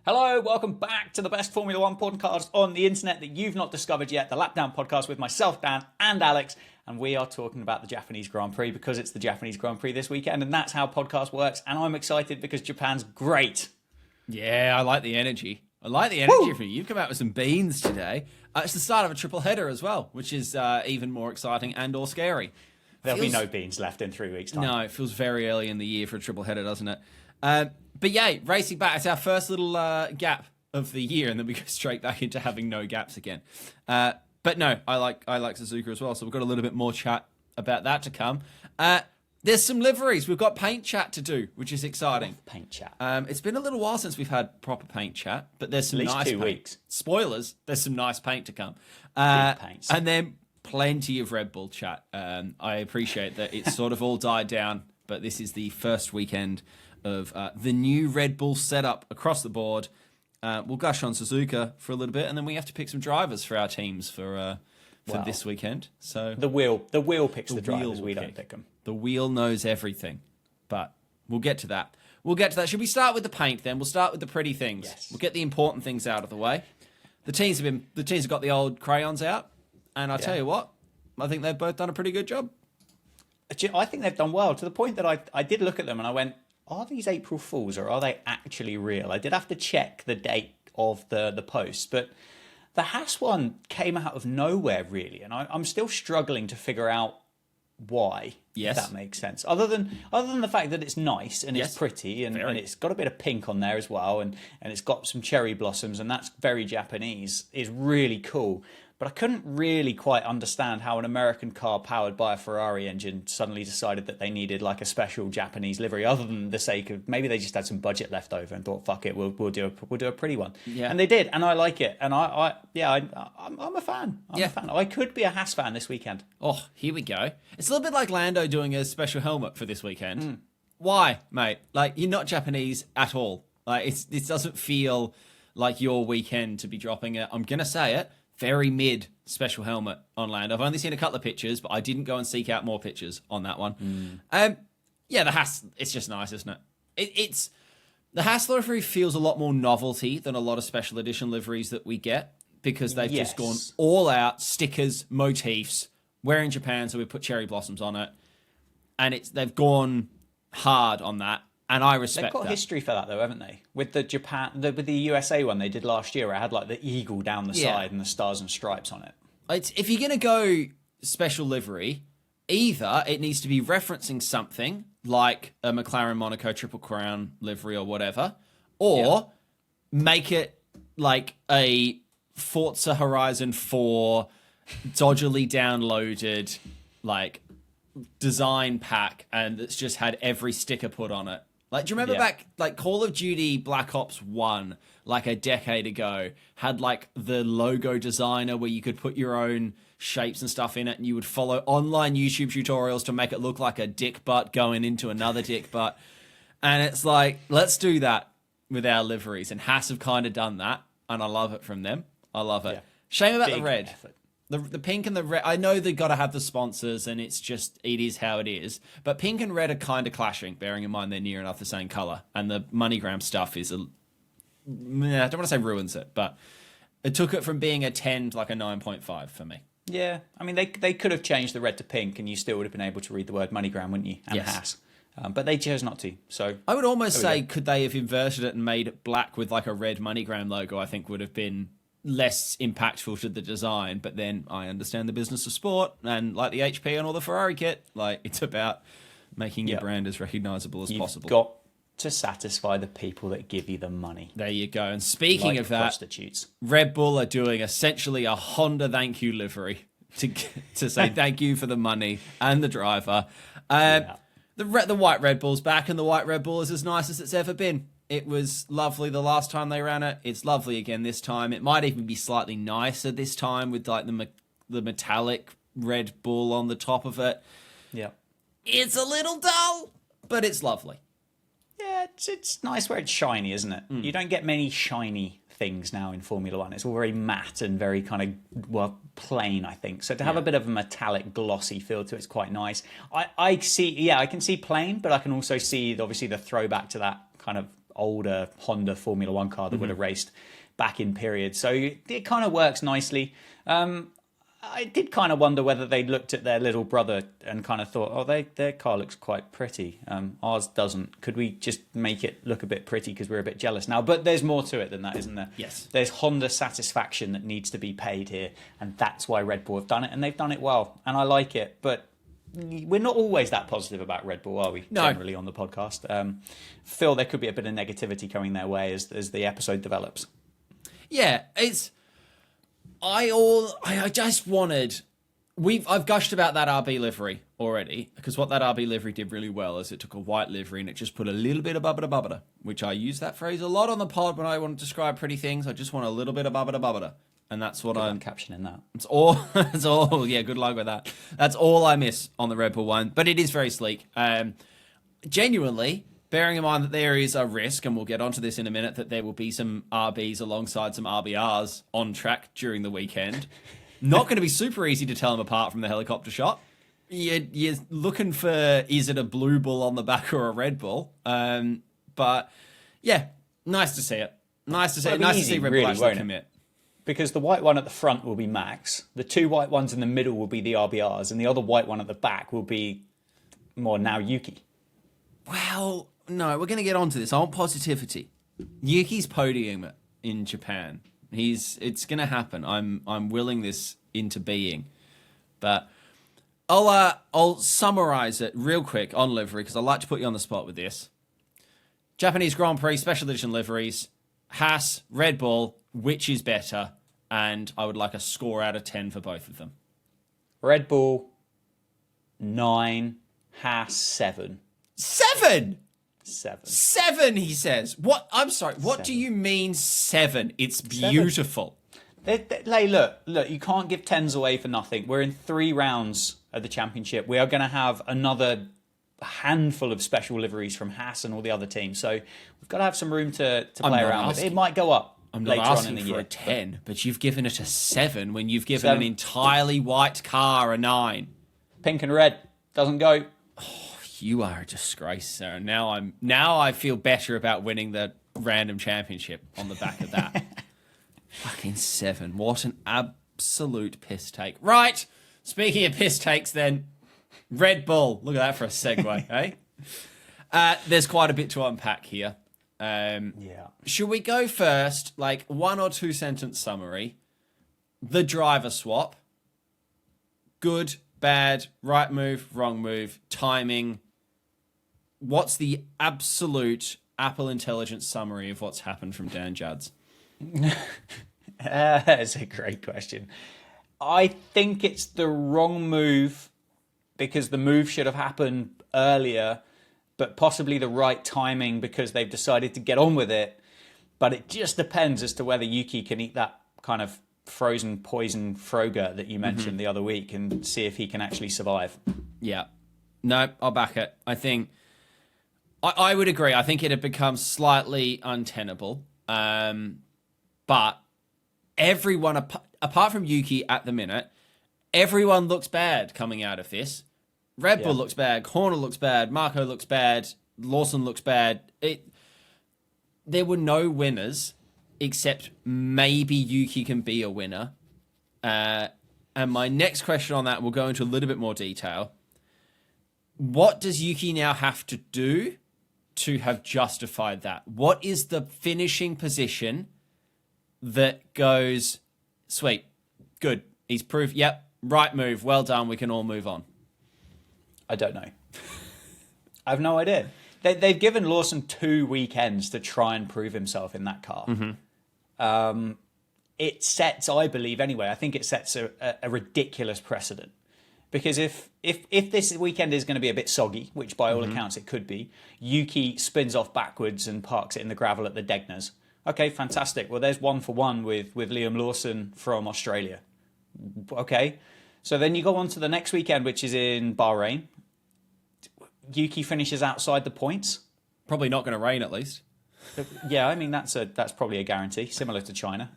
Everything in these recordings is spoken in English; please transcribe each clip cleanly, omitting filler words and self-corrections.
Hello, welcome back to the best Formula One podcast on the internet that you've not discovered yet, the Lapdown podcast with myself, Dan, and Alex. And we are talking about the Japanese Grand Prix because it's the Japanese Grand Prix this weekend, and that's how podcast works. And I'm excited because Japan's great. Yeah, I like the energy. From you. You've come out with some beans today. It's the start of a triple header as well, which is even more exciting and or scary. There'll be no beans left in 3 weeks' time. No, it feels very early in the year for a triple header, doesn't it? But yeah, racing back. It's our first little gap of the year, and then we go straight back into having no gaps again. But no, I like Suzuka as well, so we've got a little bit more chat about that to come. There's some liveries. We've got paint chat to do, which is exciting. Paint chat. It's been a little while since we've had proper paint chat, but there's some At least nice 2 paint. weeks. Spoilers, there's some nice paint to come. Paints. And then plenty of Red Bull chat. I appreciate that it's sort of all died down, but this is the first weekend of the new Red Bull setup across the board. We'll gush on Suzuka for a little bit, and then we have to pick some drivers for our teams for this weekend. So the wheel picks the drivers. We don't pick them. The wheel knows everything, but we'll get to that. Should we start with the paint then? We'll start with the pretty things. Yes. We'll get the important things out of the way. The teams have got the old crayons out, and I tell you what, I think they've both done a pretty good job. I think they've done well, to the point that I did look at them and I went, are these April Fools or are they actually real? I did have to check the date of the post, but the Haas one came out of nowhere, really, and I'm still struggling to figure out why. Yes. If that makes sense. Other than the fact that it's nice and it's pretty and it's got a bit of pink on there as well, and it's got some cherry blossoms, and that's very Japanese, is really cool. But I couldn't really quite understand how an American car powered by a Ferrari engine suddenly decided that they needed like a special Japanese livery, other than the sake of maybe they just had some budget left over and thought, fuck it, we'll do a pretty one. Yeah. And they did, and I like it. And I'm a fan. I'm a fan. I could be a Haas fan this weekend. Oh, here we go. It's a little bit like Lando doing a special helmet for this weekend. Why, mate? Like, you're not Japanese at all. Like, it doesn't feel like your weekend to be dropping it. I'm gonna say it. Very mid special helmet on land. I've only seen a couple of pictures, but I didn't go and seek out more pictures on that one. The Haas, it's just nice, isn't it? The Haas livery feels a lot more novelty than a lot of special edition liveries that we get, because they've just gone all out, stickers, motifs. We're in Japan, so we put cherry blossoms on it, and they've gone hard on that. And I respect that. They've got history for that, though, haven't they? With with the USA one they did last year, where it had like the eagle down the side and the stars and stripes on it. If you're going to go special livery, either it needs to be referencing something like a McLaren Monaco Triple Crown livery or whatever, or make it like a Forza Horizon 4 dodgily downloaded like design pack, and it's just had every sticker put on it. Like, do you remember back, like, Call of Duty Black Ops 1, like, a decade ago, had, like, the logo designer where you could put your own shapes and stuff in it, and you would follow online YouTube tutorials to make it look like a dick butt going into another dick butt. And it's like, let's do that with our liveries. And Haas have kind of done that, and I love it from them. I love it. Yeah. Shame about the red. Effort. The pink and the red, I know they've got to have the sponsors, and it is how it is. But pink and red are kind of clashing, bearing in mind they're near enough the same colour. And the MoneyGram stuff is I don't want to say ruins it, but it took it from being a 10 to like a 9.5 for me. Yeah, I mean, they could have changed the red to pink, and you still would have been able to read the word MoneyGram, wouldn't you? And Haas. But they chose not to. So I would almost say, could they have inverted it and made it black with like a red MoneyGram logo? I think would have been less impactful to the design. But then I understand the business of sport, and like the HP and all the Ferrari kit, like it's about making your brand as recognizable as possible. You've got to satisfy the people that give you the money. There you go. And speaking of that, prostitutes. Red Bull are doing essentially a Honda thank you livery to say thank you for the money and the driver. The white Red Bull's back, and the white Red Bull is as nice as it's ever been. It was lovely the last time they ran it. It's lovely again this time. It might even be slightly nicer this time with like the metallic Red Bull on the top of it. Yeah. It's a little dull, but it's lovely. Yeah, it's nice where it's shiny, isn't it? You don't get many shiny things now in Formula One. It's all very matte and very kind of, plain, I think. So to have a bit of a metallic, glossy feel to it's quite nice. I can see plain, but I can also see, obviously, the throwback to that kind of older Honda Formula One car that would have raced back in period. So it kind of works nicely. I did kind of wonder whether they looked at their little brother and kind of thought, oh, their car looks quite pretty. Ours doesn't. Could we just make it look a bit pretty because we're a bit jealous now? But there's more to it than that, isn't there? Yes. There's Honda satisfaction that needs to be paid here, and that's why Red Bull have done it, and they've done it well, and I like it. But we're not always that positive about Red Bull, are we? No. Generally on the podcast. Feel there could be a bit of negativity coming their way as the episode develops. Yeah, I just wanted. I've gushed about that RB livery already, because what that RB livery did really well is it took a white livery and it just put a little bit of bubbada, which I use that phrase a lot on the pod when I want to describe pretty things. I just want a little bit of bubbada, and that's what I'm captioning that. It's all. Yeah, good luck with that. That's all I miss on the Red Bull one, but it is very sleek. Genuinely. Bearing in mind that there is a risk, and we'll get onto this in a minute, that there will be some RBs alongside some RBRs on track during the weekend. Not going to be super easy to tell them apart from the helicopter shot. You're looking for, is it a Blue Bull on the back or a Red Bull? But yeah, nice to see it. Nice to see it. Nice to see Red Bull actually commit. Because the white one at the front will be Max. The two white ones in the middle will be the RBRs, and the other white one at the back will be more now Yuki. Well, no, we're going to get onto this. I want positivity. Yuki's podium in Japan. It's going to happen. I'm willing this into being. But I'll summarize it real quick on livery, because I like to put you on the spot with this. Japanese Grand Prix special edition liveries. Haas, Red Bull, which is better? And I would like a score out of 10 for both of them. Red Bull 9, Haas 7. 7? 7, he says. What? I'm sorry. What 7. do you mean 7? It's beautiful. Look, you can't give 10s away for nothing. We're in 3 rounds of the championship. We are going to have another handful of special liveries from Haas and all the other teams. So we've got to have some room to play around with. It might go up later on in the year. I'm not asking for a 10, but you've given it a 7 when you've given an entirely white car a 9. Pink and red. Doesn't go. You are a disgrace, sir. Now I feel better about winning the random championship on the back of that. Fucking 7. What an absolute piss take. Right. Speaking of piss takes, then, Red Bull. Look at that for a segue, eh? There's quite a bit to unpack here. Yeah. Should we go first, like 1 or 2 sentence summary? The driver swap. Good, bad, right move, wrong move, timing. What's the absolute Apple Intelligence summary of what's happened from Dan Judds? That's a great question. I think it's the wrong move because the move should have happened earlier, but possibly the right timing because they've decided to get on with it. But it just depends as to whether Yuki can eat that kind of frozen poison Froger that you mentioned the other week and see if he can actually survive. Yeah. No, I'll back it. I think I would agree. I think it had become slightly untenable. But everyone, apart from Yuki at the minute, everyone looks bad coming out of this. Red Bull looks bad. Horner looks bad. Marco looks bad. Lawson looks bad. There were no winners, except maybe Yuki can be a winner. And my next question on that will go into a little bit more detail. What does Yuki now have to do to have justified that? What is the finishing position that goes, sweet, good, he's proved, yep, right move, well done, we can all move on? I don't know. I have no idea. They've given Lawson 2 weekends to try and prove himself in that car. It sets, I believe anyway, I think it sets a ridiculous precedent. Because if this weekend is going to be a bit soggy, which by all accounts it could be, Yuki spins off backwards and parks it in the gravel at the Degners. Okay, fantastic. Well, there's 1 for 1 with Liam Lawson from Australia. Okay. So then you go on to the next weekend, which is in Bahrain. Yuki finishes outside the points. Probably not going to rain, at least. Yeah, I mean, that's probably a guarantee, similar to China.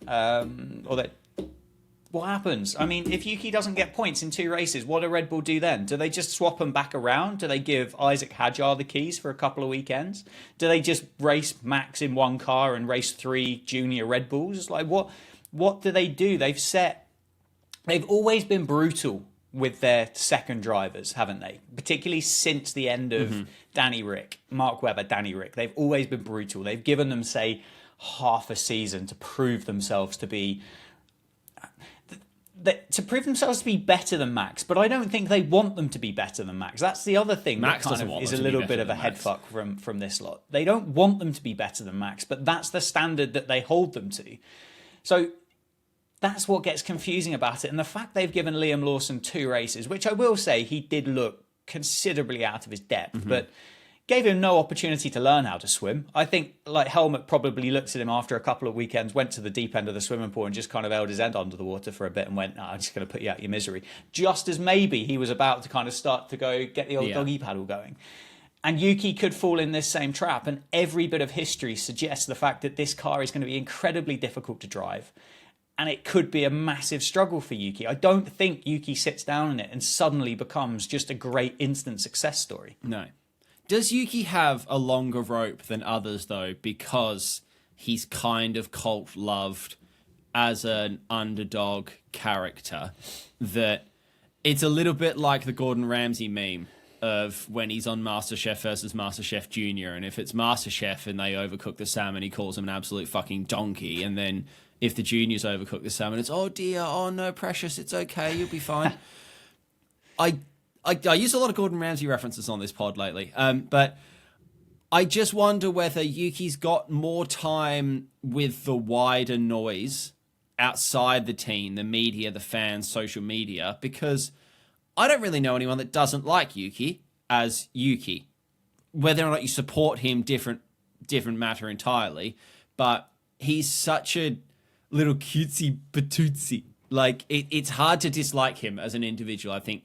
what happens? I mean, if Yuki doesn't get points in 2 races, what do Red Bull do then? Do they just swap them back around? Do they give Isaac Hadjar the keys for a couple of weekends? Do they just race Max in one car and race 3 junior Red Bulls? Like, what do they do? They've always been brutal with their second drivers, haven't they? Particularly since the end of Danny Rick, Mark Webber, Danny Rick. They've always been brutal. They've given them, say, half a season to prove themselves to be better than Max, but I don't think they want them to be better than Max. That's the other thing Max that kind of is a little bit of a headfuck from this lot. They don't want them to be better than Max, but that's the standard that they hold them to. So that's what gets confusing about it. And the fact they've given Liam Lawson 2 races, which I will say he did look considerably out of his depth, but gave him no opportunity to learn how to swim. I think like Helmut probably looked at him after a couple of weekends, went to the deep end of the swimming pool and just kind of held his head under the water for a bit and went, I'm just going to put you out of your misery. Just as maybe he was about to kind of start to go get the old doggy paddle going. And Yuki could fall in this same trap. And every bit of history suggests the fact that this car is going to be incredibly difficult to drive. And it could be a massive struggle for Yuki. I don't think Yuki sits down in it and suddenly becomes just a great instant success story. No. Does Yuki have a longer rope than others, though, because he's kind of cult-loved as an underdog character, that it's a little bit like the Gordon Ramsay meme of when he's on MasterChef versus MasterChef Junior, and if it's MasterChef and they overcook the salmon, he calls him an absolute fucking donkey, and then if the juniors overcook the salmon, it's, oh dear, oh no, precious, it's okay, you'll be fine. I use a lot of Gordon Ramsay references on this pod lately, but I just wonder whether Yuki's got more time with the wider noise outside the team, the media, the fans, social media, because I don't really know anyone that doesn't like Yuki as Yuki. Whether or not you support him, different matter entirely, but he's such a little cutesy patootsy. Like, it's hard to dislike him as an individual. I think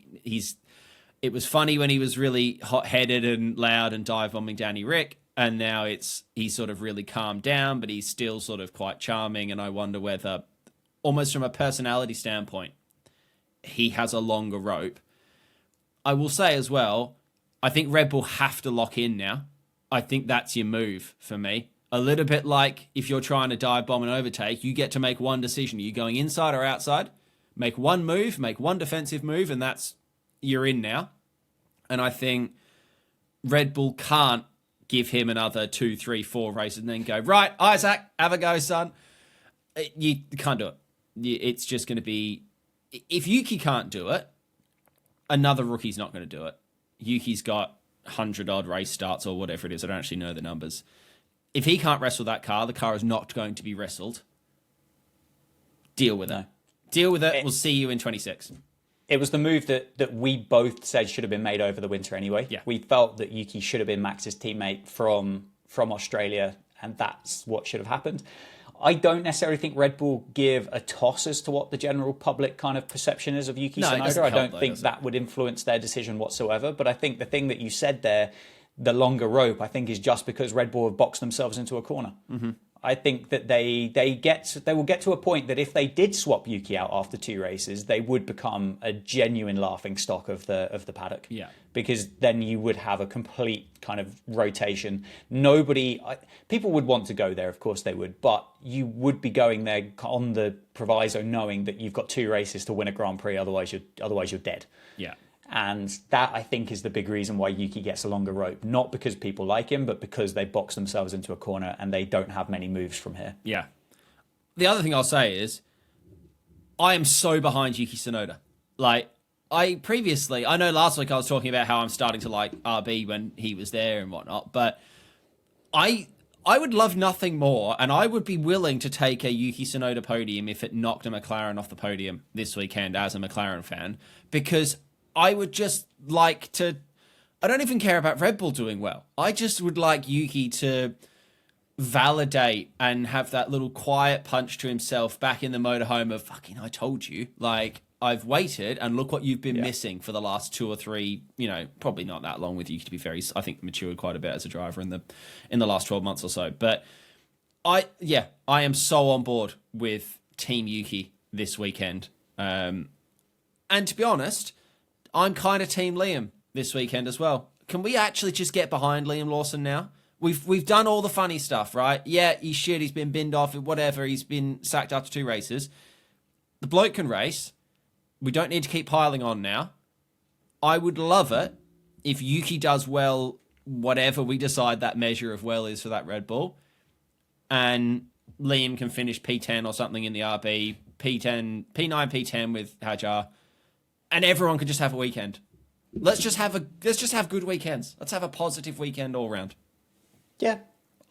it was funny when he was really hot-headed and loud and dive-bombing Danny Rick, and now he's sort of really calmed down, but he's still sort of quite charming, and I wonder whether, almost from a personality standpoint, he has a longer rope. I will say as well, I think Red Bull have to lock in now. I think that's your move for me. A little bit like if you're trying to dive bomb and overtake, you get to make one decision. Are you going inside or outside? Make one move, make one defensive move, and you're in now. And I think Red Bull can't give him another 2, 3, 4 races and then go, right, Isaac, have a go, son. You can't do it. It's just going to be... If Yuki can't do it, another rookie's not going to do it. Yuki's got 100-odd race starts or whatever it is. I don't actually know the numbers. If he can't wrestle that car, the car is not going to be wrestled. Deal with it. Deal with it. We'll see you in 26. It was the move that we both said should have been made over the winter anyway. Yeah. We felt that Yuki should have been Max's teammate from Australia, and that's what should have happened. I don't necessarily think Red Bull give a toss as to what the general public kind of perception is of Yuki Tsunoda. I don't think that would influence their decision whatsoever. But I think the thing that you said there, the longer rope, I think is just because Red Bull have boxed themselves into a corner. Mm-hmm. I think that they will get to a point that if they did swap Yuki out after 2 races, they would become a genuine laughing stock of the paddock. Yeah, because then you would have a complete kind of rotation. People would want to go there, of course they would, but you would be going there on the proviso knowing that you've got 2 races to win a Grand Prix, otherwise you're dead. Yeah. And that, I think, is the big reason why Yuki gets a longer rope. Not because people like him, but because they box themselves into a corner and they don't have many moves from here. Yeah. The other thing I'll say is, I am so behind Yuki Tsunoda. Like, I know last week I was talking about how I'm starting to like RB when he was there and whatnot, but I would love nothing more, and I would be willing to take a Yuki Tsunoda podium if it knocked a McLaren off the podium this weekend as a McLaren fan, because I would just like to... I don't even care about Red Bull doing well. I just would like Yuki to validate and have that little quiet punch to himself back in the motorhome of, fucking, I told you. Like, I've waited, and look what you've been missing for the last 2 or 3, probably not that long with Yuki, to be fair. He's, I think, matured quite a bit as a driver in the last 12 months or so. But I am so on board with Team Yuki this weekend. And to be honest, I'm kind of Team Liam this weekend as well. Can we actually just get behind Liam Lawson now? We've done all the funny stuff, right? Yeah, he's shit, he's been binned off, whatever, he's been sacked after 2 races. The bloke can race. We don't need to keep piling on now. I would love it if Yuki does well, whatever we decide that measure of well is for that Red Bull, and Liam can finish P10 or something in the RB, P9, P10 with Hajar, and everyone could just have a weekend. Let's just have good weekends. Let's have a positive weekend all round. Yeah,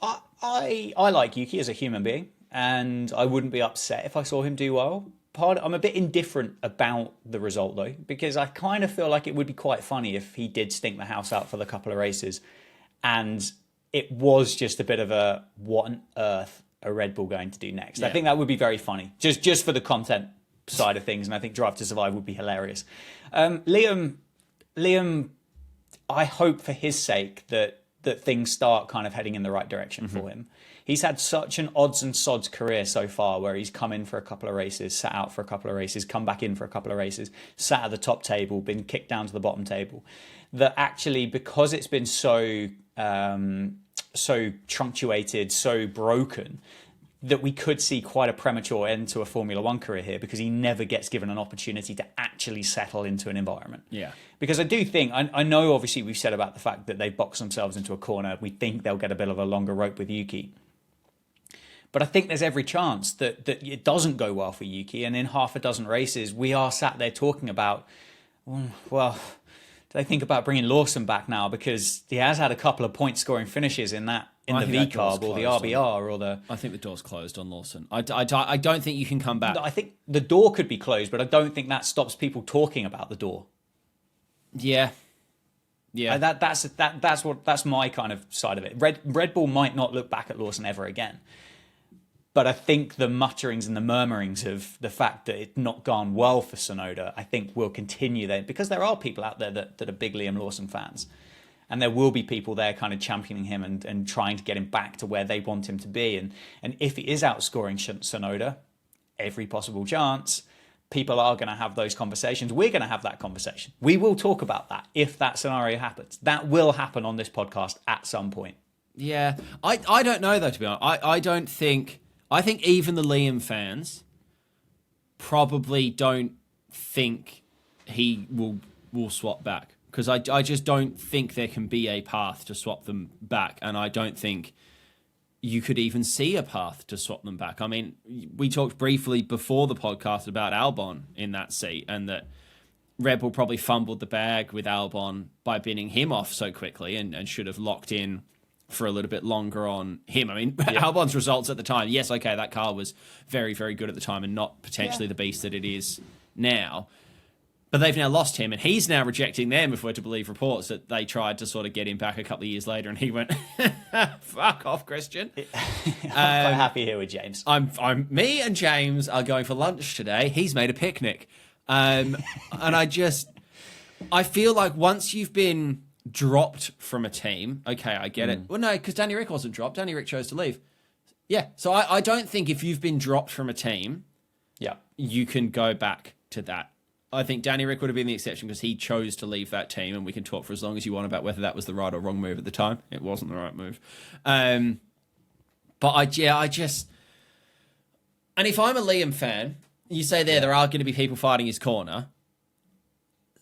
I like Yuki as a human being, and I wouldn't be upset if I saw him do well. I'm a bit indifferent about the result though, because I kind of feel like it would be quite funny if he did stink the house out for the couple of races, and it was just a bit of a what on earth are Red Bull going to do next? Yeah. I think that would be very funny, just for the content side of things, and I think Drive to Survive would be hilarious. Liam, I hope for his sake that things start kind of heading in the right direction for him. He's had such an odds and sods career so far, where he's come in for a couple of races, sat out for a couple of races, come back in for a couple of races, sat at the top table, been kicked down to the bottom table, that actually, because it's been so truncated, so broken, that we could see quite a premature end to a Formula One career here, because he never gets given an opportunity to actually settle into an environment. Yeah. Because I do think, I know obviously we've said about the fact that they box themselves into a corner. We think they'll get a bit of a longer rope with Yuki. But I think there's every chance that it doesn't go well for Yuki. And in half a dozen races, we are sat there talking about, well, do they think about bringing Lawson back now? Because he has had a couple of point scoring finishes in the V-carb or the RBR or the... I think the door's closed on Lawson. I don't think you can come back. I think the door could be closed, but I don't think that stops people talking about the door. Yeah. Yeah. That's my kind of side of it. Red Bull might not look back at Lawson ever again. But I think the mutterings and the murmurings of the fact that it's not gone well for Tsunoda, I think will continue there, because there are people out there that are big Liam Lawson fans. And there will be people there kind of championing him and trying to get him back to where they want him to be. And if he is outscoring Tsunoda, every possible chance, people are going to have those conversations. We're going to have that conversation. We will talk about that if that scenario happens. That will happen on this podcast at some point. Yeah. I don't know, though, to be honest. I think even the Liam fans probably don't think he will swap back, because I just don't think there can be a path to swap them back, and I don't think you could even see a path to swap them back. I mean, we talked briefly before the podcast about Albon in that seat, and that Red Bull probably fumbled the bag with Albon by binning him off so quickly, and should have locked in for a little bit longer on him. I mean, yeah. Albon's results at the time, yes, okay, that car was very, very good at the time and not potentially the beast that it is now. But they've now lost him, and he's now rejecting them, if we're to believe reports that they tried to sort of get him back a couple of years later, and he went, "Fuck off, Christian." I'm quite happy here with James. Me and James are going for lunch today. He's made a picnic, and I feel like once you've been dropped from a team, okay, I get it. Well, no, because Danny Rick wasn't dropped. Danny Rick chose to leave. Yeah, so I don't think if you've been dropped from a team, you can go back to that. I think Danny Rick would have been the exception, because he chose to leave that team, and we can talk for as long as you want about whether that was the right or wrong move at the time. It wasn't the right move. But I just... And if I'm a Liam fan, you say there are going to be people fighting his corner.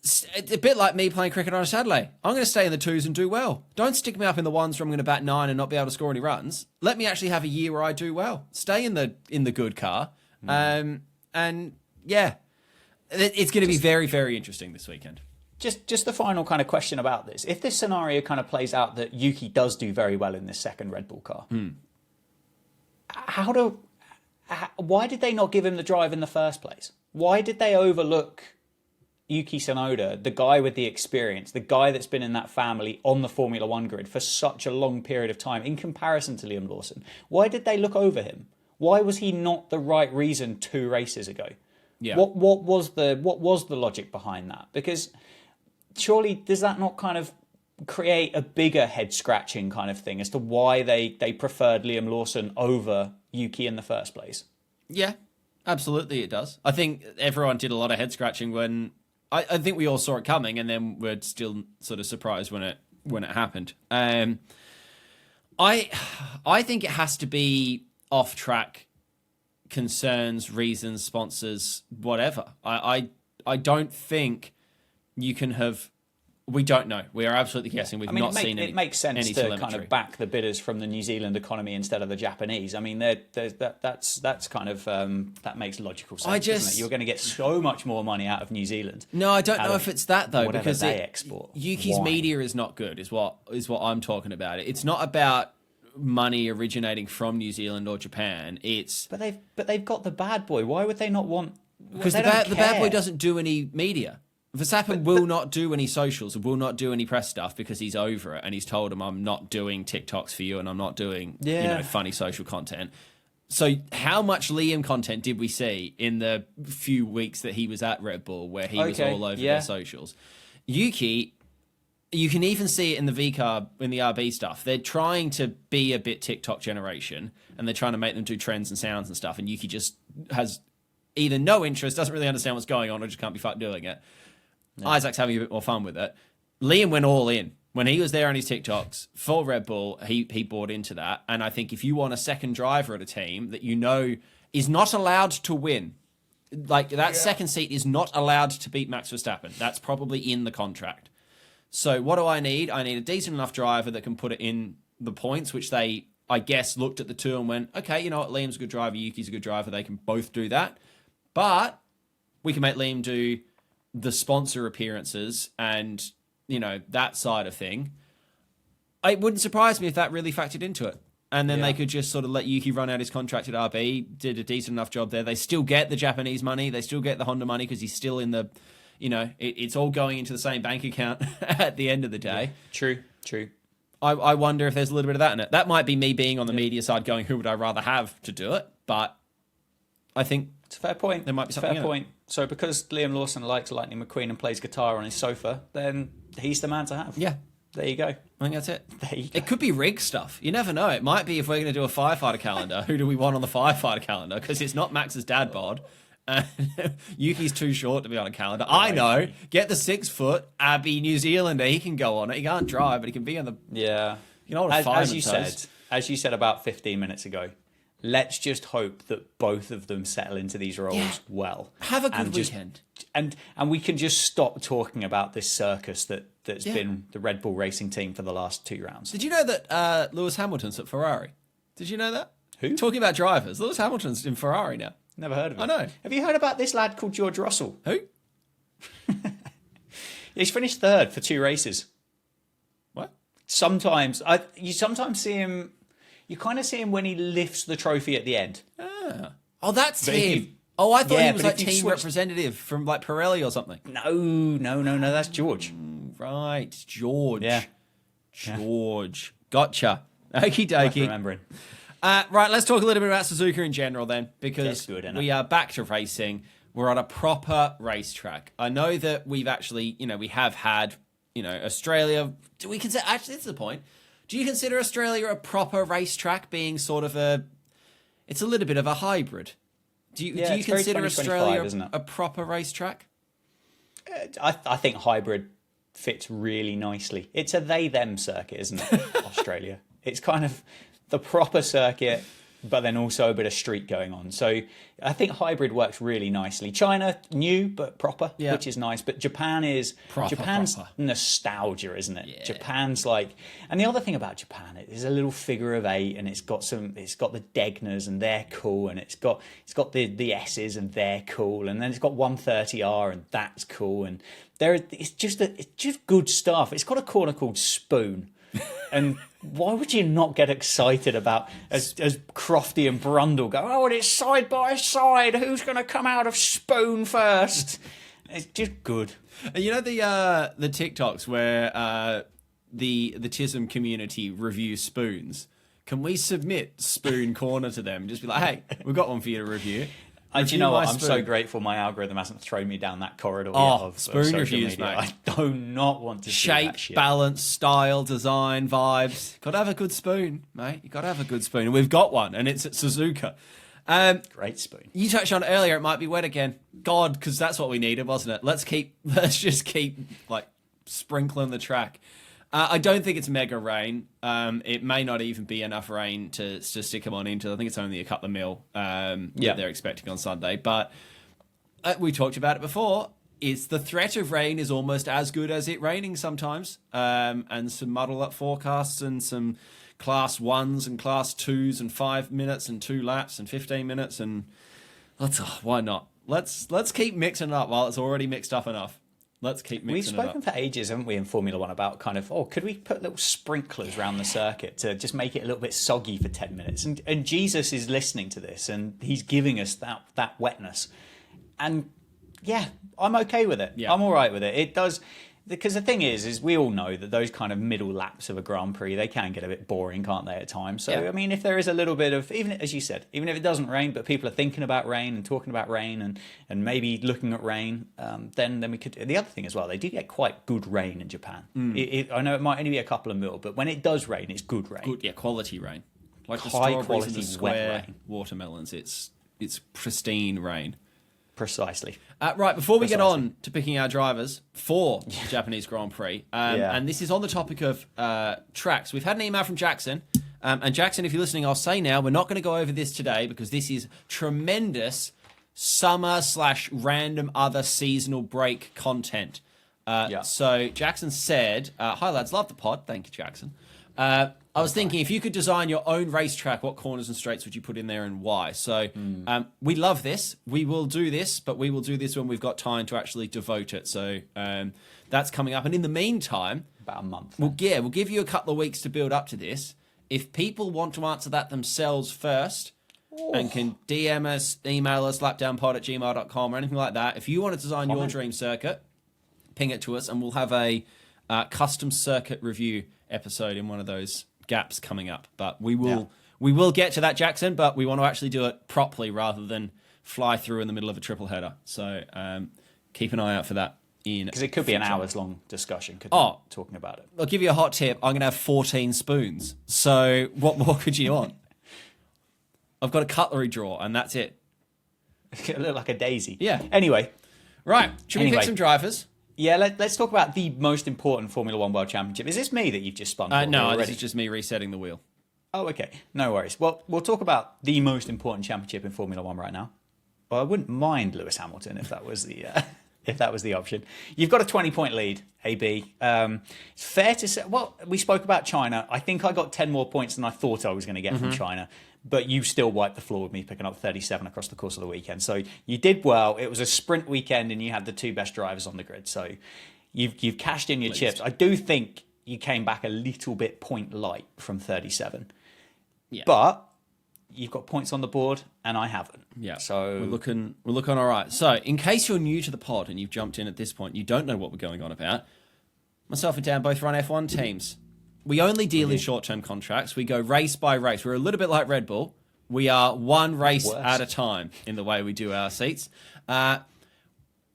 It's a bit like me playing cricket on a Saturday. I'm going to stay in the twos and do well. Don't stick me up in the ones where I'm going to bat 9 and not be able to score any runs. Let me actually have a year where I do well. Stay in the good car. And yeah, it's going to be very, very interesting this weekend. Just the final kind of question about this. If this scenario kind of plays out that Yuki does do very well in this second Red Bull car, why did they not give him the drive in the first place? Why did they overlook Yuki Tsunoda, the guy with the experience, the guy that's been in that family on the Formula One grid for such a long period of time in comparison to Liam Lawson? Why did they look over him? Why was he not the right reason 2 races ago? Yeah. What was the logic behind that? Because surely does that not kind of create a bigger head scratching kind of thing as to why they preferred Liam Lawson over Yuki in the first place? Yeah. Absolutely, it does. I think everyone did a lot of head scratching when I think we all saw it coming, and then we're still sort of surprised when it happened. I think it has to be off track concerns, reasons, sponsors, whatever. I don't think you can have. We don't know. We are absolutely guessing. We've not seen any. It makes sense any to telemetry. kind of back the bidders from the New Zealand economy instead of the Japanese. I mean, that's kind of that makes logical sense. Doesn't it? You're going to get so much more money out of New Zealand. No, I don't know if it's that though, because they export. Yuki's media is not good. Is what I'm talking about. It's not about money originating from New Zealand or Japan. But they've got the bad boy. Why would they not want? Because the bad boy doesn't do any media. Verstappen will not do any socials, will not do any press stuff because he's over it, and he's told him, I'm not doing TikToks for you and I'm not doing funny social content. So how much Liam content did we see in the few weeks that he was at Red Bull where he was all over their socials? Yuki, you can even see it in the VCAR, in the RB stuff. They're trying to be a bit TikTok generation, and they're trying to make them do trends and sounds and stuff, and Yuki just has either no interest, doesn't really understand what's going on, or just can't be fucked doing it. No. Isaac's having a bit more fun with it. Liam went all in. When he was there on his TikToks for Red Bull, he bought into that. And I think if you want a second driver at a team that you know is not allowed to win, like that second seat is not allowed to beat Max Verstappen. That's probably in the contract. So what do I need? I need a decent enough driver that can put it in the points, which they, I guess, looked at the two and went, okay, you know what, Liam's a good driver, Yuki's a good driver. They can both do that. But we can make Liam do the sponsor appearances and, you know, that side of thing. It wouldn't surprise me if that really factored into it. And then they could just sort of let Yuki run out his contract at RB, did a decent enough job there. They still get the Japanese money. They still get the Honda money because he's still in the, you know, it's all going into the same bank account at the end of the day. Yeah. True. I wonder if there's a little bit of that in it. That might be me being on the media side going, who would I rather have to do it? But I think it's a fair point. There might be something. Fair point. So because Liam Lawson likes Lightning McQueen and plays guitar on his sofa, then he's the man to have. Yeah. There you go. I think that's it. There you go. It could be rig stuff. You never know. It might be if we're going to do a firefighter calendar. Who do we want on the firefighter calendar? Because it's not Max's dad bod. Yuki's too short to be on a calendar. I know. Get the 6 foot Abbey New Zealander. He can go on it. He can't drive, but he can be on the. Yeah. You know what? As you said about 15 minutes ago. Let's just hope that both of them settle into these roles well. Have a good weekend. And we can just stop talking about this circus that's been the Red Bull racing team for the last 2 rounds. Did you know that Lewis Hamilton's at Ferrari? Did you know that? Who? Talking about drivers. Lewis Hamilton's in Ferrari now. Never heard of him. I know. Have you heard about this lad called George Russell? Who? He's finished 3rd for 2 races. What? You sometimes see him. You kind of see him when he lifts the trophy at the end. Oh, that's him. I thought he was like team switched... representative from like Pirelli or something. No, that's George. Right, George. Yeah. George. Gotcha. Okie dokie. Worth remembering. Right, let's talk a little bit about Suzuka in general then, because we are back to racing. We're on a proper racetrack. I know that we've actually, we have had, Australia. Do we consider, actually, this is the point. Do you consider Australia a proper racetrack, being sort of it's a little bit of a hybrid? Do you consider Australia a proper racetrack? I think hybrid fits really nicely. It's a they-them circuit, isn't it? Australia. It's kind of the proper circuit, but then also a bit of street going on. So I think hybrid works really nicely. China, new but proper, which is nice. But Japan's nostalgia, isn't it? Yeah. Japan's like, and the other thing about Japan, it is a little figure of 8, and it's got the Degnas and they're cool, and it's got the S's and they're cool, and then it's got 130R and that's cool, and it's just good stuff. It's got a corner called Spoon. And why would you not get excited about as Crofty and Brundle go, oh, and it's side by side, who's going to come out of Spoon first? It's just good. You know the TikToks where the TISM community review spoons? Can we submit Spoon Corner to them? Just be like, hey, we've got one for you to review. Do you know what? I'm so grateful my algorithm hasn't thrown me down that corridor of spoon reviews, media. mate. I do not want to see that shit. Balance, style, design, vibes. Got to have a good spoon, mate. You got to have a good spoon. And we've got one, and it's at Suzuka. Great spoon. You touched on earlier, it might be wet again. God, because that's what we needed, wasn't it? Let's just keep like sprinkling the track. I don't think it's mega rain. It may not even be enough rain to stick them on into. I think it's only a couple of mil that they're expecting on Sunday. But we talked about it before. It's the threat of rain is almost as good as it raining sometimes. And some muddle up forecasts and some class 1s and class 2s and 5 minutes and 2 laps and 15 minutes and why not? Let's keep mixing it up while it's already mixed up enough. Let's keep mixing it up. We've spoken for ages, haven't we, in Formula One about kind of, could we put little sprinklers around the circuit to just make it a little bit soggy for 10 minutes? And Jesus is listening to this and he's giving us that wetness. And yeah, I'm okay with it. Yeah. I'm all right with it. It does, because the thing is we all know that those kind of middle laps of a Grand Prix, they can get a bit boring, can't they, at times? So, I mean, if there is a little bit of, even as you said, even if it doesn't rain, but people are thinking about rain and talking about rain and maybe looking at rain, then we could. The other thing as well, they do get quite good rain in Japan. I know it might only be a couple of mil, but when it does rain, it's good rain. Good, quality rain. Like the high strawberries quality and the square wet rain. Watermelons. It's pristine rain. Precisely. Right, before we get on to picking our drivers for the Japanese Grand Prix, and this is on the topic of tracks, we've had an email from Jackson. And Jackson, if you're listening, I'll say now, we're not going to go over this today because this is tremendous summer/random other seasonal break content. So Jackson said, hi lads, love the pod. Thank you, Jackson. I was thinking, if you could design your own racetrack, what corners and straights would you put in there and why? So we love this. We will do this, but we will do this when we've got time to actually devote it. So that's coming up. And in the meantime, about a month. We'll give you a couple of weeks to build up to this. If people want to answer that themselves first and can DM us, email us, lapdownpod@gmail.com or anything like that. If you want to design your dream circuit, ping it to us and we'll have a custom circuit review episode in one of those gaps coming up. But we will get to that, Jackson, but we want to actually do it properly rather than fly through in the middle of a triple header. So keep an eye out for that. Because it could be an hours long discussion, talking about it. I'll give you a hot tip. I'm going to have 14 spoons. So what more could you want? I've got a cutlery drawer and that's it. It look like a daisy. Yeah. Anyway. Right. Should we pick some drivers? Yeah, let's talk about the most important Formula One World Championship. Is this me that you've just spun? No, this is just me resetting the wheel. Oh, okay. No worries. Well, we'll talk about the most important championship in Formula One right now. Well, I wouldn't mind Lewis Hamilton if that was the if that was the option. You've got a 20-point lead, AB. It's fair to say. Well, we spoke about China. I think I got 10 more points than I thought I was going to get from China. But you still wiped the floor with me picking up 37 across the course of the weekend. So you did well. It was a sprint weekend and you had the two best drivers on the grid. So you've cashed in your chips. I do think you came back a little bit point light from 37. Yeah. But you've got points on the board and I haven't. Yeah. So we're looking all right. So in case you're new to the pod and you've jumped in at this point, you don't know what we're going on about. Myself and Dan both run F1 teams. We only deal in short-term contracts. We go race by race. We're a little bit like Red Bull. We are one race at a time in the way we do our seats. A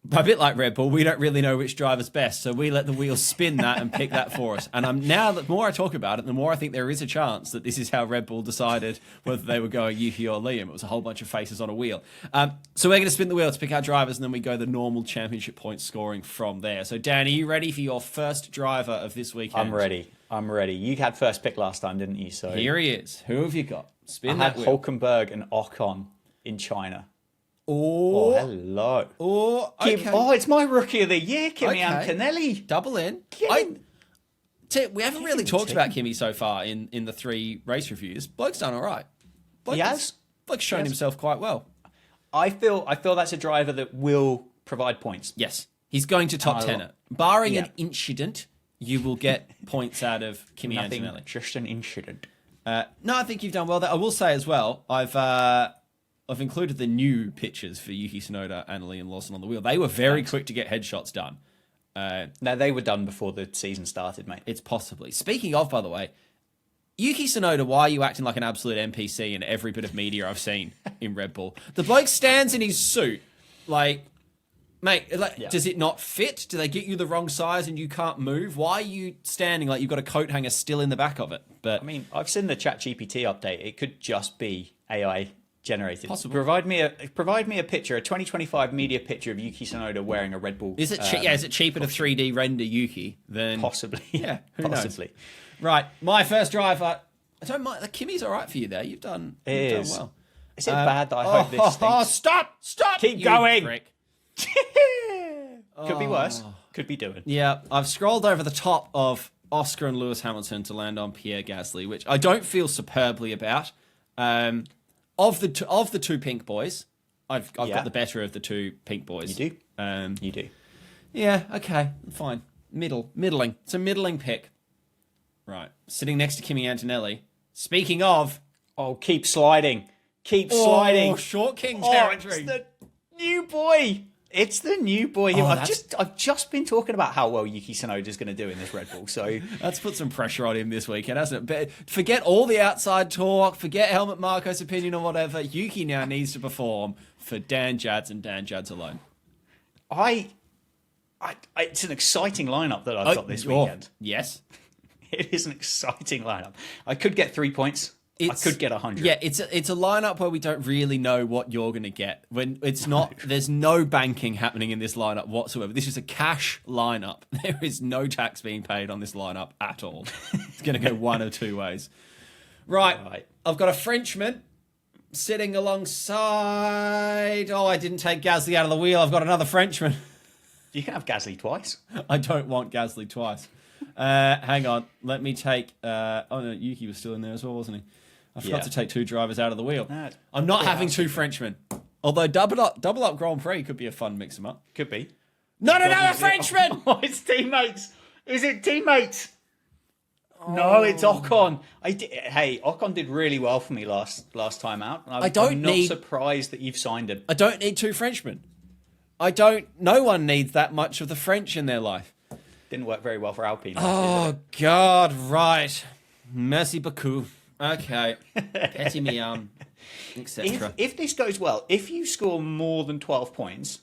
bit like Red Bull, we don't really know which driver's best, so we let the wheels spin that and pick that for us. And now, the more I talk about it, the more I think there is a chance that this is how Red Bull decided whether they were going Yuki or Liam. It was a whole bunch of faces on a wheel. So we're going to spin the wheel to pick our drivers, and then we go the normal championship point scoring from there. So, Dan, are you ready for your first driver of this weekend? I'm ready. You had first pick last time, didn't you? So here he is. Who have you got? Spin that wheel. Hulkenberg and Ocon in China. Oh, hello. Oh, okay. It's my rookie of the year, Kimi Antonelli. Double in. We haven't really talked about Kimi so far in the 3 race reviews. Bloke's done all right. Bloke's shown himself quite well. I feel that's a driver that will provide points. Yes. He's going to top 10 it. Barring an incident, you will get points out of Kimi Antonelli. Just an incident. No, I think you've done well there. I will say as well, I've included the new pictures for Yuki Tsunoda and Liam Lawson on the wheel. They were very quick to get headshots done. No, they were done before the season started, mate. It's possibly. Speaking of, by the way, Yuki Tsunoda, why are you acting like an absolute NPC in every bit of media I've seen in Red Bull? The bloke stands in his suit, mate, does it not fit? Do they get you the wrong size and you can't move? Why are you standing like you've got a coat hanger still in the back of it? But I mean, I've seen the ChatGPT update. It could just be AI generated. Possible. Provide me a picture, a 2025 media picture of Yuki Tsunoda wearing a Red Bull. Is it is it cheaper to 3D render Yuki than possibly? Yeah, who possibly. knows? Right, my first drive. I don't mind. The Kimmy's all right for you there. You've done well. Is it bad that I hope this stinks? Oh, stop! Keep you going. prick. Could be worse. Could be doing. Yeah, I've scrolled over the top of Oscar and Lewis Hamilton to land on Pierre Gasly, which I don't feel superbly about. Of the two pink boys, I've got the better of the two pink boys. You do. You do. Yeah. Okay. Fine. Middling. It's a middling pick. Right. Sitting next to Kimi Antonelli. Speaking of, keep sliding. Keep sliding. Short King territory. It's the new boy. It's the new boy. I've just been talking about how well Yuki Tsunoda is going to do in this Red Bull. So that's put some pressure on him this weekend, hasn't it? But forget all the outside talk. Forget Helmut Marko's opinion or whatever. Yuki now needs to perform for Dan Jads and Dan Jads alone. It's an exciting lineup that I've got this weekend. Yes, it is an exciting lineup. I could get 3 points. I could get 100. Yeah, it's a lineup where we don't really know what you're going to get. When it's not, there's no banking happening in this lineup whatsoever. This is a cash lineup. There is no tax being paid on this lineup at all. It's going to go one of two ways. Right. I've got a Frenchman sitting alongside. Oh, I didn't take Gasly out of the wheel. I've got another Frenchman. You can have Gasly twice. I don't want Gasly twice. Hang on. Let me take. No, Yuki was still in there as well, wasn't he? I forgot to take two drivers out of the wheel. I'm not having two Frenchmen. Although double up Grand Prix could be a fun mix them up. Could be. Not another Frenchman! Oh, it's teammates. Is it teammates? No, it's Ocon. Ocon did really well for me last time out. I'm not surprised that you've signed him. I don't need two Frenchmen. No one needs that much of the French in their life. Didn't work very well for Alpine. Oh, God, right. Merci beaucoup. Okay. Petty me etc. If this goes well, if you score more than 12 points,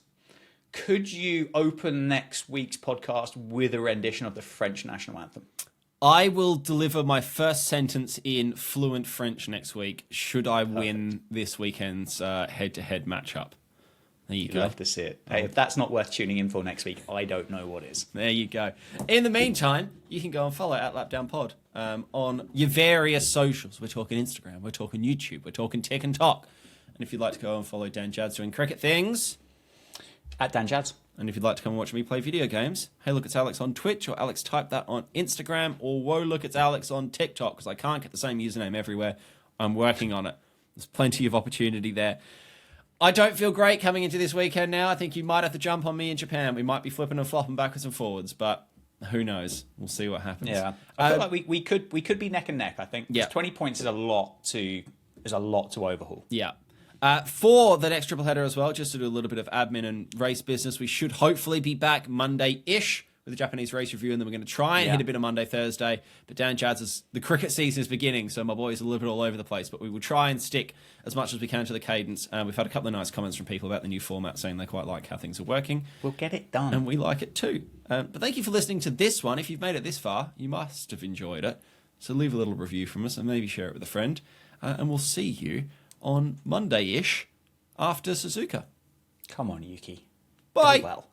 could you open next week's podcast with a rendition of the French national anthem? I will deliver my first sentence in fluent French next week, should I win this weekend's head-to-head matchup. There you go. Love to see it. Hey, if that's not worth tuning in for next week, I don't know what is. There you go. In the meantime, you can go and follow @LapDownPod on your various socials. We're talking Instagram, we're talking YouTube, we're talking TikTok. And if you'd like to go and follow Dan Jads doing cricket things, @DanJads. And if you'd like to come and watch me play video games, hey, look, it's Alex on Twitch, or Alex type that on Instagram, or whoa, look, it's Alex on TikTok, because I can't get the same username everywhere. I'm working on it. There's plenty of opportunity there. I don't feel great coming into this weekend now. I think you might have to jump on me in Japan. We might be flipping and flopping backwards and forwards, but who knows? We'll see what happens. Yeah, I feel like we could be neck and neck. I think 20 points is a lot to overhaul. Yeah. For the next triple header as well, just to do a little bit of admin and race business, we should hopefully be back Monday-ish with the Japanese race review, and then we're going to try and hit a bit of Monday, Thursday. But Dan Jads, the cricket season is beginning, so my boy's a little bit all over the place. But we will try and stick as much as we can to the cadence. We've had a couple of nice comments from people about the new format, saying they quite like how things are working. We'll get it done. And we like it too. But thank you for listening to this one. If you've made it this far, you must have enjoyed it. So leave a little review from us and maybe share it with a friend. And we'll see you on Monday-ish after Suzuka. Come on, Yuki. Bye. Go well.